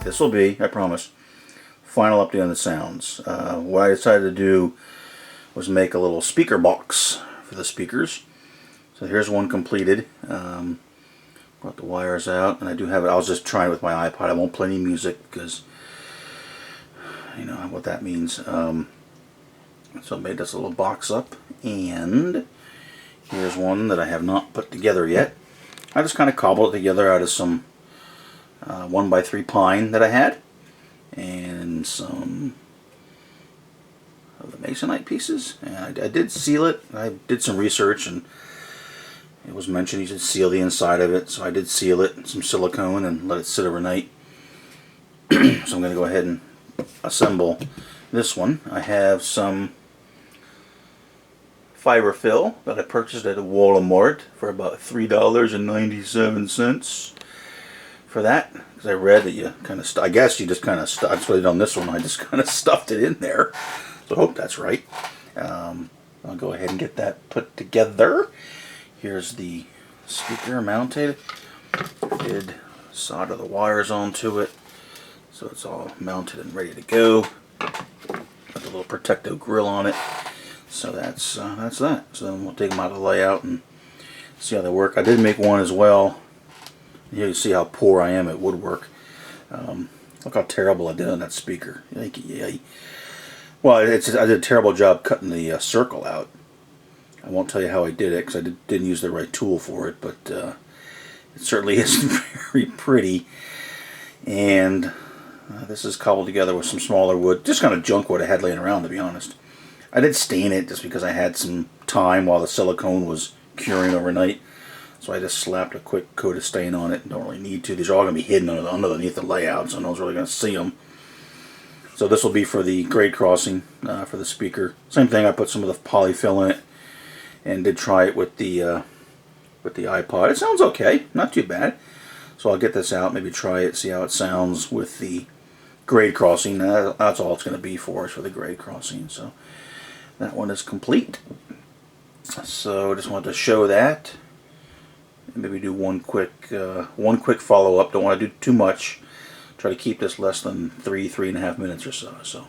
this will be, I promise, final update on the sounds. What I decided to do was make a little speaker box for the speakers. So here's one completed. Brought the wires out, and I do have it. I was just trying it with my iPod. I won't play any music because you know what that means. So I made this little box up, and here's one that I have not put together yet. I just kind of cobbled it together out of some 1x3 pine that I had, and some of the masonite pieces. And I did seal it. I did some research, and it was mentioned you should seal the inside of it, so I did seal it, some silicone, and let it sit overnight. So I'm going to go ahead and assemble this one. I have some fiber fill that I purchased at a Walmart for about $3.97 for that, because I read that you kind of, I guess you just kind of, that's what I did on this one, I just kind of stuffed it in there, so I hope that's right. I'll go ahead and get that put together. Here's the speaker mounted. I did solder the wires onto it, so it's all mounted and ready to go. Put the little protective grill on it. So that's that. So then we'll take them out of the layout and see how they work. I did make one as well. Here you see how poor I am at woodwork. Look how terrible I did on that speaker. Well, I did a terrible job cutting the circle out. I won't tell you how I did it because I didn't use the right tool for it, but it certainly is very pretty. And this is cobbled together with some smaller wood, just kind of junk wood I had laying around, to be honest. I did stain it just because I had some time while the silicone was curing overnight, so I just slapped a quick coat of stain on it. Don't really need to. These are all going to be hidden underneath the layout, so no one's really going to see them. So this will be for the grade crossing for the speaker. Same thing, I put some of the polyfill in it and did try it with the iPod. It sounds okay, not too bad. So I'll get this out, maybe try it, see how it sounds with the grade crossing. That's all it's going to be for the grade crossing. So that one is complete. So just wanted to show that. And maybe do one quick follow-up. Don't want to do too much. Try to keep this less than 3.5 minutes or so. So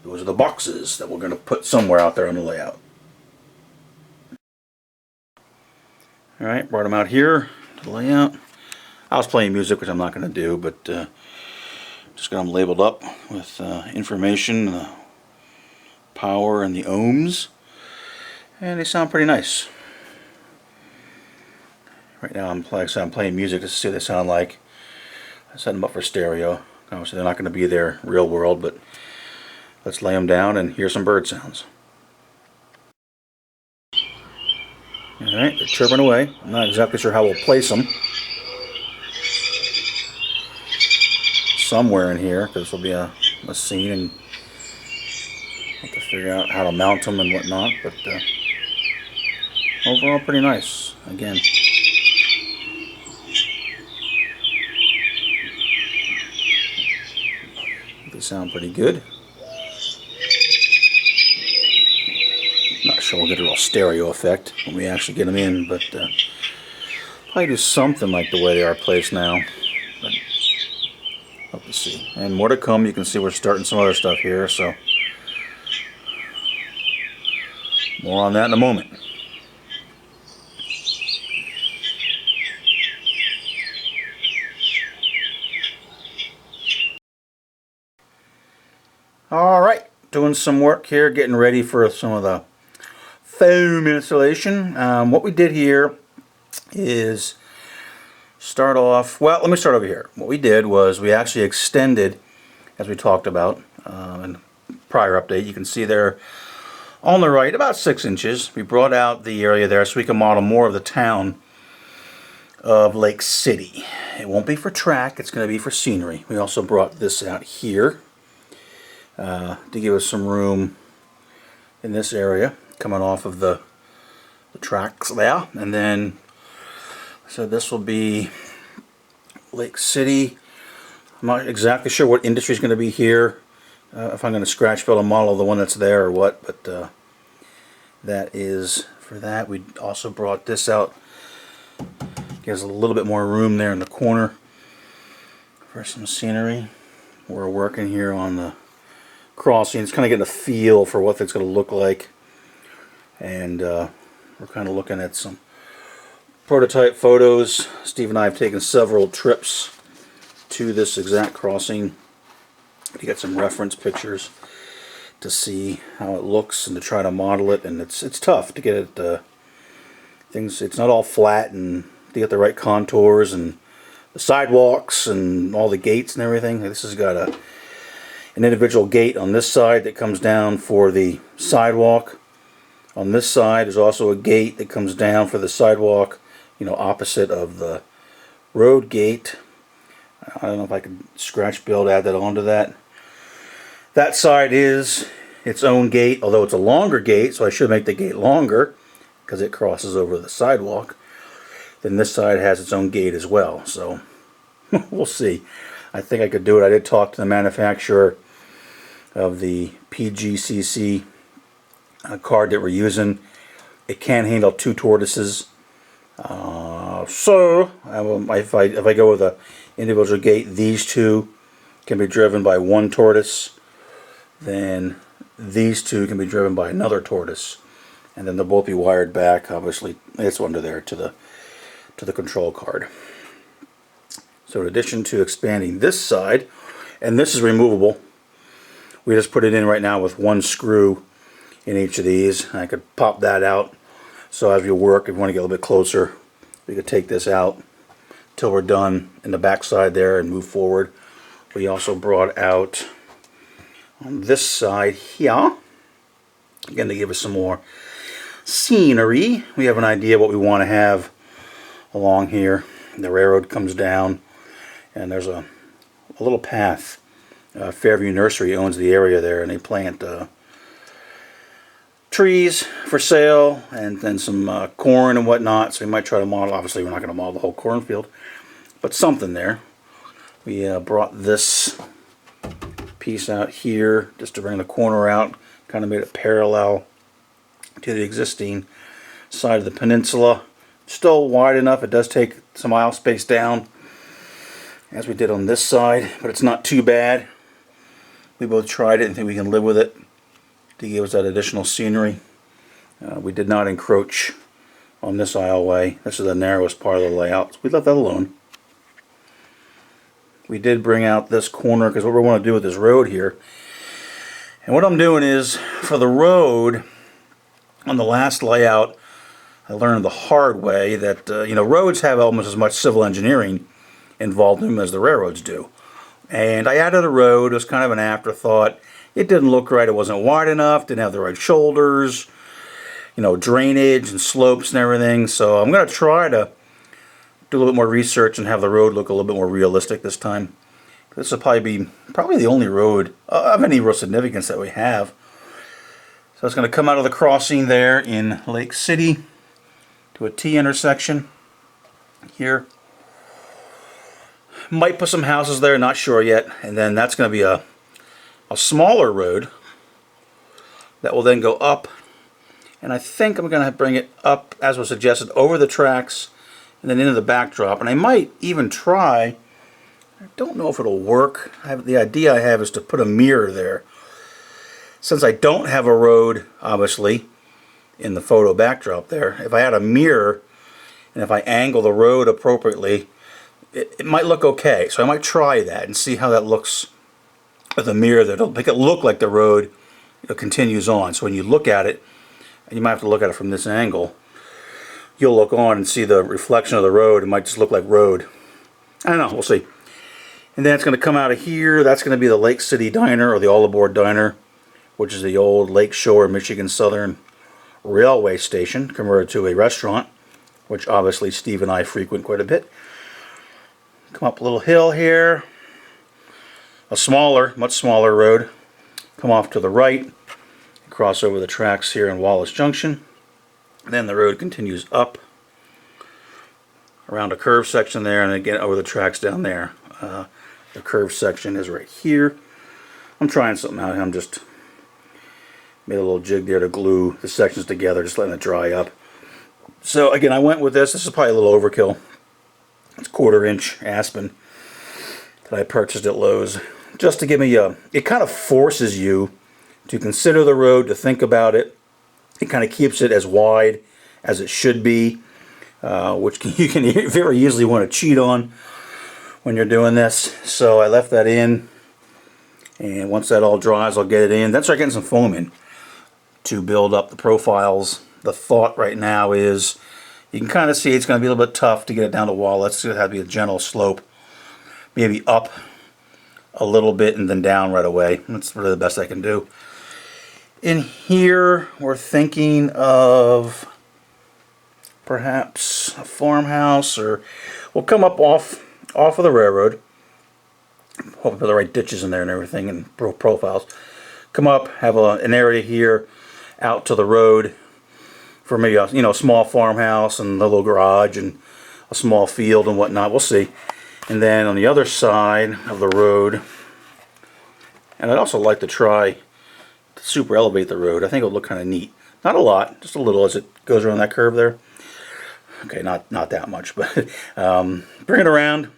those are the boxes that we're going to put somewhere out there on the layout. Alright, brought them out here to the layout. I was playing music, which I'm not going to do, but just got them labeled up with information, the power and the ohms, and they sound pretty nice. Right now I'm playing music just to see what they sound like. I set them up for stereo. Obviously they're not going to be there real world, but let's lay them down and hear some bird sounds. Alright, they're chirping away. I'm not exactly sure how we'll place them. Somewhere in here, because this will be a scene, and have to figure out how to mount them and whatnot, but overall pretty nice. Again, they sound pretty good. Not sure we'll get a real stereo effect when we actually get them in, but probably do something like the way they are placed now. But hope to see. And more to come. You can see we're starting some other stuff here, so more on that in a moment. Alright, doing some work here, getting ready for some of the foam installation. What we did here is start off, well, let me start over here. What we did was we actually extended, as we talked about in the prior update. You can see there on the right about 6 inches. We brought out the area there so we can model more of the town of Lake City. It won't be for track, it's going to be for scenery. We also brought this out here to give us some room in this area coming off of the tracks there. And then so this will be Lake City. I'm not exactly sure what industry is going to be here, if I'm going to scratch build a model of the one that's there or what, but that is for that. We also brought this out, gives a little bit more room there in the corner for some scenery. We're working here on the crossing. It's kind of getting a feel for what it's going to look like. And we're kind of looking at some prototype photos. Steve and I have taken several trips to this exact crossing to get some reference pictures to see how it looks and to try to model it. And it's tough to get it things. It's not all flat, and to get the right contours and the sidewalks and all the gates and everything. This has got an individual gate on this side that comes down for the sidewalk. On this side is also a gate that comes down for the sidewalk, you know, opposite of the road gate. I don't know if I could scratch build, add that onto that. That side is its own gate, although it's a longer gate, so I should make the gate longer because it crosses over the sidewalk. Then this side has its own gate as well, so we'll see. I think I could do it. I did talk to the manufacturer of the PGCC card that we're using. It can handle 2 tortoises. So if I go with a individual gate, these 2 can be driven by 1 tortoise. Then these 2 can be driven by another tortoise, and then they'll both be wired back. Obviously, it's under there to the control card. So in addition to expanding this side, and this is removable, we just put it in right now with 1 screw in each of these. I could pop that out, so as you work, if you want to get a little bit closer, we could take this out till we're done in the back side there and move forward. We also brought out on this side here, again to give us some more scenery. We have an idea what we want to have along here. The railroad comes down, and there's a little path. Fairview Nursery owns the area there, and they plant trees for sale, and then some corn and whatnot. So we might try to model. Obviously, we're not going to model the whole cornfield, but something there. We brought this piece out here just to bring the corner out, kind of made it parallel to the existing side of the peninsula. Still wide enough. It does take some aisle space down, as we did on this side, but it's not too bad. We both tried it and think we can live with it to give us that additional scenery. We did not encroach on this aisleway. This is the narrowest part of the layout, so we left that alone. We did bring out this corner because what we want to do with this road here, and what I'm doing is for the road on the last layout, I learned the hard way that you know, roads have almost as much civil engineering involved in them as the railroads do. And I added a road. It was kind of an afterthought. It didn't look right. It wasn't wide enough. Didn't have the right shoulders, you know, drainage and slopes and everything. So I'm going to try to do a little bit more research and have the road look a little bit more realistic this time. This will probably be the only road of any real significance that we have. So it's going to come out of the crossing there in Lake City to a T intersection here. Might put some houses there, not sure yet. And then that's going to be a smaller road that will then go up. And I think I'm going to bring it up, as was suggested, over the tracks and then into the backdrop. And I might even try, I don't know if it'll work. The idea I have is to put a mirror there. Since I don't have a road, obviously, in the photo backdrop there, if I had a mirror and if I angle the road appropriately, it might look okay. So I might try that and see how that looks with a mirror that'll make it look like the road, you know, continues on. So when you look at it, and you might have to look at it from this angle, you'll look on and see the reflection of the road. It might just look like road. I don't know, we'll see. And then it's going to come out of here. That's going to be the Lake City Diner, or the All Aboard Diner, which is the old Lake Shore, Michigan Southern Railway station converted to a restaurant, which obviously Steve and I frequent quite a bit. Come up a little hill here, a smaller, much smaller road. Come off to the right, cross over the tracks here in Wallace Junction. Then the road continues up around a curved section there, and again over the tracks down there. The curved section is right here. I'm trying something out. I'm just made a little jig there to glue the sections together, just letting it dry up. So again, I went with this. This is probably a little overkill. It's 1/4 inch aspen. that I purchased at Lowe's, just to give me a, it kind of forces you to consider the road, to think about it. It kind of keeps it as wide as it should be, which you can very easily want to cheat on when you're doing this. So I left that in, and once that all dries, I'll get it in. Then start getting some foam in to build up the profiles. The thought right now is, you can kind of see it's going to be a little bit tough to get it down the wall. Let's have to be a gentle slope, maybe up a little bit and then down right away. That's really the best I can do. In here, we're thinking of perhaps a farmhouse, or we'll come up off of the railroad. Hope we put the right ditches in there and everything, and profiles. Come up, have an area here out to the road for maybe a small farmhouse and a little garage and a small field and whatnot. We'll see. And then on the other side of the road, and I'd also like to try to super elevate the road. I think it would look kind of neat. Not a lot, just a little as it goes around that curve there. Okay, not that much, but bring it around.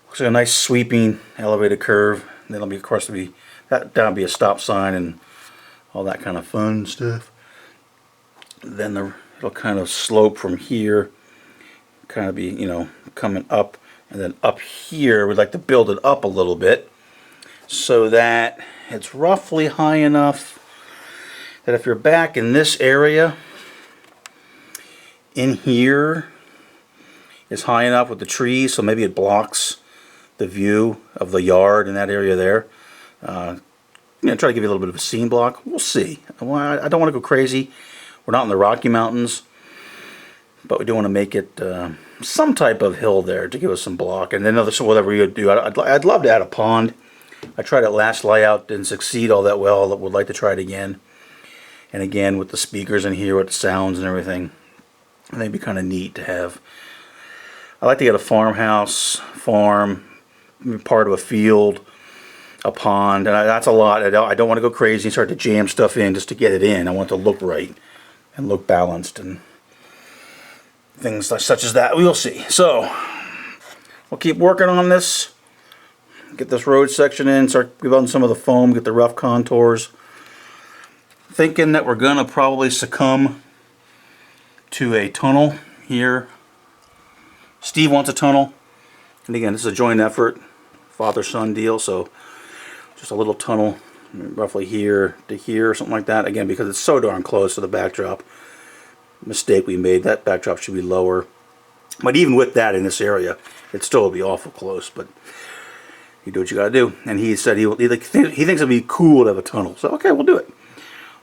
Looks like a nice sweeping elevated curve. And then of course, that'll be a stop sign and all that kind of fun stuff. Then it'll kind of slope from here, kind of be, coming up, and then up here we'd like to build it up a little bit so that it's roughly high enough that if you're back in this area, in here is high enough with the trees, so maybe it blocks the view of the yard in that area there. Try to give you a little bit of a scene block. We'll see. I don't want to go crazy. We're not in the Rocky Mountains, but we do want to make it some type of hill there to give us some block. And then so whatever you do, I'd love to add a pond. I tried it last layout, didn't succeed all that well. I would like to try it again. And again, with the speakers in here, with the sounds and everything, I think it'd be kind of neat to have. I like to get a farmhouse, part of a field, a pond, and that's a lot. I don't want to go crazy and start to jam stuff in just to get it in. I want it to look right and look balanced and things such as that. We'll see. So we'll keep working on this. Get this road section in, start building some of the foam, get the rough contours. Thinking that we're gonna probably succumb to a tunnel here. Steve wants a tunnel, and again, this is a joint effort, father-son deal, so just a little tunnel roughly here to here, something like that. Again, because it's so darn close to the backdrop. Mistake we made, that backdrop should be lower. But even with that in this area, it still would be awful close, but you do what you gotta do. And he said he thinks it'd be cool to have a tunnel. So okay, we'll do it.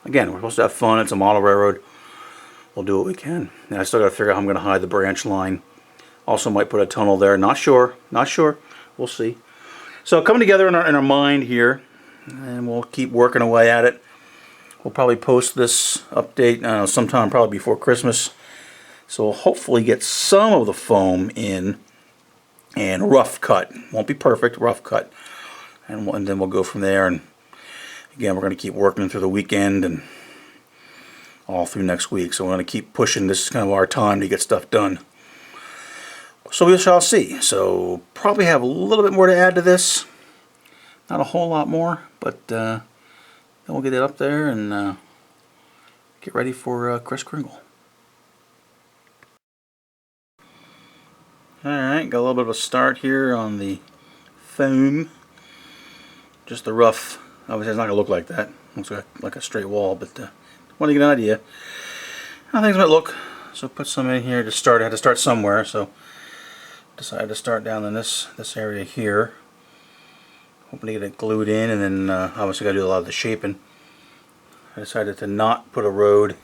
Again, we're supposed to have fun. It's a model railroad. We'll do what we can. And I still gotta figure out how I'm gonna hide the branch line. Also might put a tunnel there. Not sure. We'll see. So coming together in our mind here, and we'll keep working away at it. We'll probably post this update sometime probably before Christmas. So we'll hopefully get some of the foam in and rough cut. Won't be perfect, rough cut. And then we'll go from there. And again, we're going to keep working through the weekend and all through next week. So we're going to keep pushing. This is kind of our time to get stuff done. So we shall see. So probably have a little bit more to add to this. Not a whole lot more, but then we'll get it up there and get ready for Kris Kringle. Alright, got a little bit of a start here on the foam. Just the rough. Obviously it's not going to look like that. Looks like a straight wall, but want to get an idea how things might look. So put some in here to start. I had to start somewhere, so decided to start down in this area here. Hoping to get it glued in, and then obviously got to do a lot of the shaping. I decided to not put a road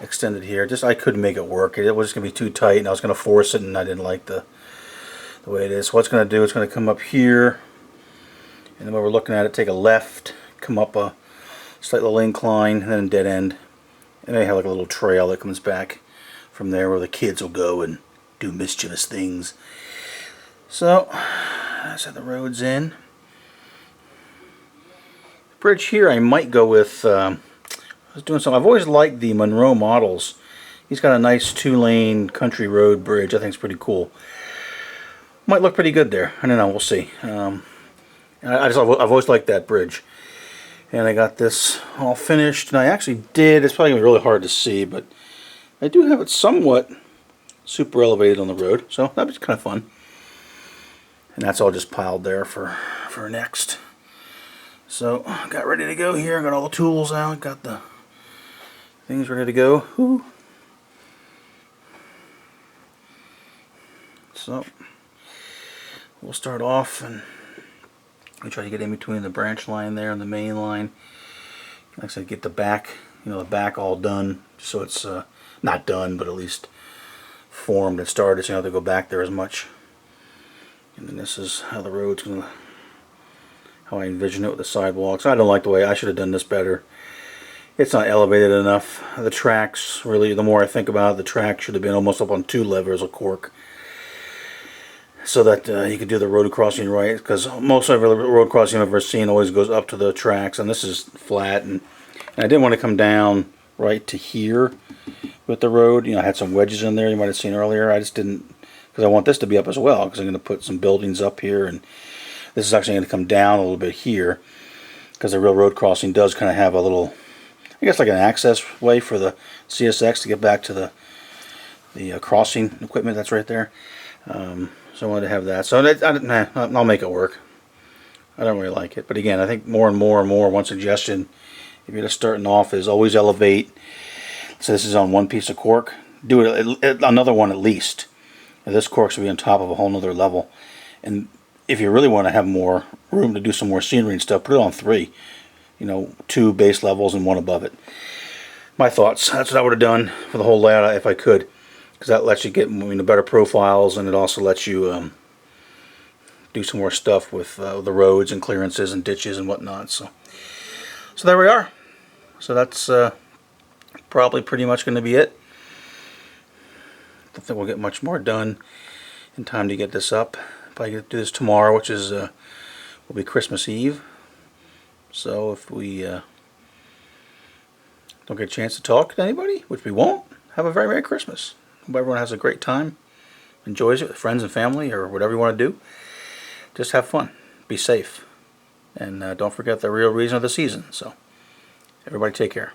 extended here. Just I couldn't make it work. It was just going to be too tight, and I was going to force it, and I didn't like the way it is. So what it's going to do, it's going to come up here, and then when we're looking at it, take a left, come up a slight little incline, and then dead end. And then you have like a little trail that comes back from there where the kids will go and do mischievous things. So that's how the road's in. Bridge here I might go with I was doing some. I've always liked the Monroe models. He's got a nice 2-lane country road bridge. I think it's pretty cool. Might look pretty good there. I don't know. We'll see. I've always liked that bridge. And I got this all finished, and I actually did. It's probably gonna be really hard to see, but I do have it somewhat super elevated on the road, so that was kind of fun. And that's all just piled there for next. So got ready to go here. Got all the tools out. Got the things ready to go. Whew. So we'll start off and we try to get in between the branch line there and the main line. Like I said, get the back, the back all done, so it's not done, but at least formed and started, so you don't have to go back there as much. And then this is how the road's gonna, how I envision it with the sidewalks. I don't like the way, I should have done this better. It's not elevated enough. The tracks, really, the more I think about it, the track should have been almost up on 2 levers of cork, so that you could do the road crossing right, because most of the road crossing I've ever seen always goes up to the tracks, and this is flat, and I didn't want to come down right to here with the road. I had some wedges in there you might have seen earlier. I just didn't, because I want this to be up as well, because I'm going to put some buildings up here, and this is actually going to come down a little bit here, because the real road crossing does kind of have a little, I guess like an access way for the CSX to get back to the crossing equipment that's right there. So I wanted to have that. So I'll make it work. I don't really like it. But again, I think more and more, one suggestion, if you're just starting off, is always elevate. So this is on one piece of cork. Do it another one at least. Now this cork should be on top of a whole nother level. And if you really want to have more room to do some more scenery and stuff, put it on 3. 2 base levels and 1 above it. My thoughts. That's what I would have done for the whole layout if I could. Because that lets you get better profiles, and it also lets you do some more stuff with the roads and clearances and ditches and whatnot. So there we are. So that's probably pretty much going to be it. I don't think we'll get much more done in time to get this up. Probably get to do this tomorrow, which is will be Christmas Eve. So if we don't get a chance to talk to anybody, which we won't, have a very Merry Christmas. Hope everyone has a great time, enjoys it with friends and family, or whatever you want to do. Just have fun, be safe, and don't forget the real reason of the season. So everybody take care.